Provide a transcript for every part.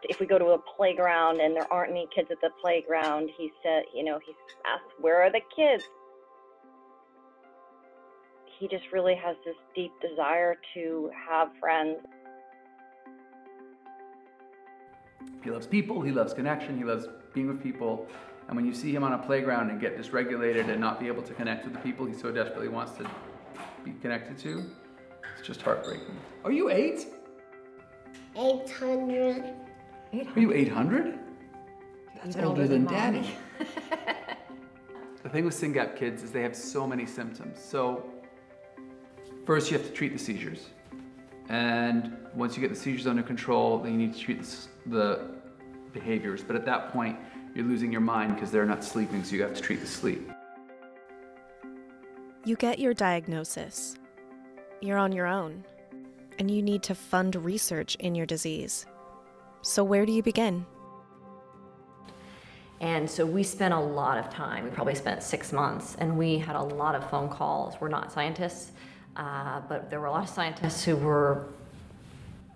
If we go to a playground and there aren't any kids at the playground, he said, he asks, where are the kids? He just really has this deep desire to have friends. He loves people, he loves connection, he loves being with people. And when you see him on a playground and get dysregulated and not be able to connect with the people he so desperately wants to be connected to, it's just heartbreaking. Are you 8? 800. Are you 800? That's older than Daddy. The thing with SynGAP kids is they have so many symptoms. So first you have to treat the seizures. And once you get the seizures under control, then you need to treat the behaviors. But at that point, you're losing your mind because they're not sleeping, so you have to treat the sleep. You get your diagnosis. You're on your own. And you need to fund research in your disease. So where do you begin? And so we spent a lot of time. We probably spent 6 months, and we had a lot of phone calls. We're not scientists, but there were a lot of scientists who were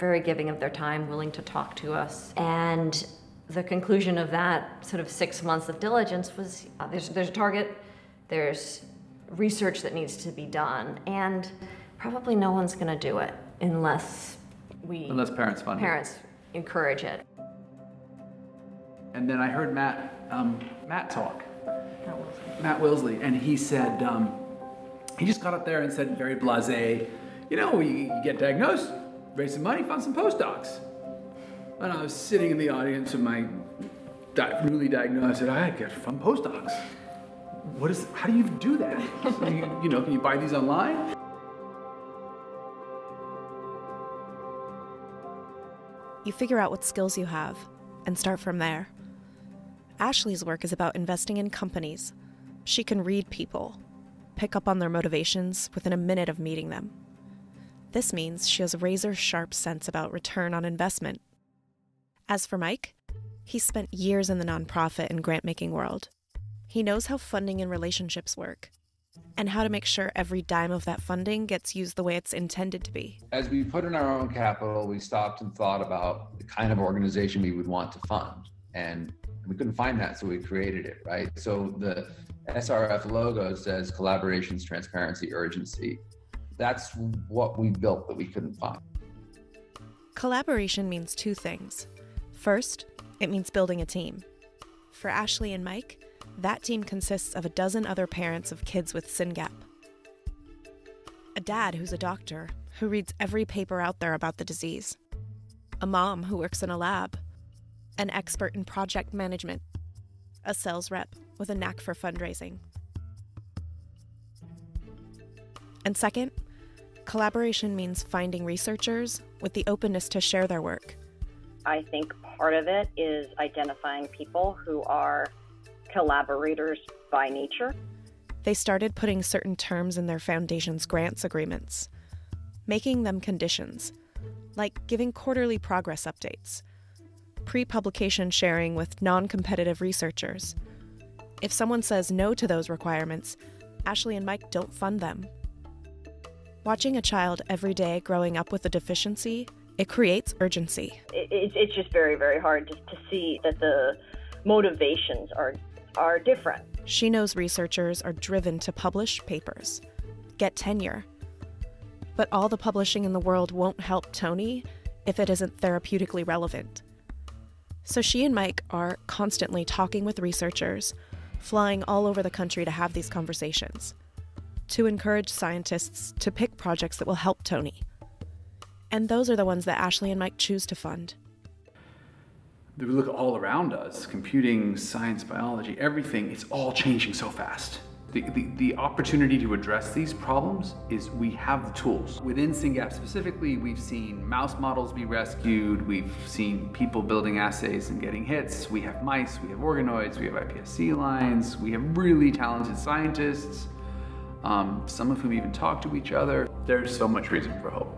very giving of their time, willing to talk to us. And the conclusion of that sort of 6 months of diligence was there's a target, there's research that needs to be done, and probably no one's going to do it unless parents fund it. Parents encourage it. And then I heard Matt talk. Matt Wilsley, and he said, he just got up there and said very blasé, you get diagnosed, raise some money, fund some postdocs. And I was sitting in the audience with my newly diagnosed, I said, I get fund postdocs. How do you do that? Can you buy these online? You figure out what skills you have and start from there. Ashley's work is about investing in companies. She can read people, pick up on their motivations within a minute of meeting them. This means she has a razor-sharp sense about return on investment. As for Mike, he's spent years in the nonprofit and grant-making world. He knows how funding and relationships work, and how to make sure every dime of that funding gets used the way it's intended to be. As we put in our own capital, we stopped and thought about the kind of organization we would want to fund. And we couldn't find that, so we created it, right? So the SRF logo says collaborations, transparency, urgency. That's what we built that we couldn't find. Collaboration means two things. First, it means building a team. For Ashley and Mike, that team consists of a dozen other parents of kids with SynGAP. A dad who's a doctor, who reads every paper out there about the disease. A mom who works in a lab. An expert in project management. A sales rep with a knack for fundraising. And second, collaboration means finding researchers with the openness to share their work. I think part of it is identifying people who are collaborators by nature. They started putting certain terms in their foundation's grants agreements, making them conditions, like giving quarterly progress updates, pre-publication sharing with non-competitive researchers. If someone says no to those requirements, Ashley and Mike don't fund them. Watching a child every day growing up with a deficiency, it creates urgency. It's just very, very hard to see that the motivations are different. She knows researchers are driven to publish papers, get tenure. But all the publishing in the world won't help Tony if it isn't therapeutically relevant. So she and Mike are constantly talking with researchers, flying all over the country to have these conversations, to encourage scientists to pick projects that will help Tony. And those are the ones that Ashley and Mike choose to fund. We look all around us, computing, science, biology, everything, it's all changing so fast. The opportunity to address these problems is we have the tools. Within SynGAP specifically, we've seen mouse models be rescued, we've seen people building assays and getting hits, we have mice, we have organoids, we have iPSC lines, we have really talented scientists, some of whom even talk to each other. There's so much reason for hope.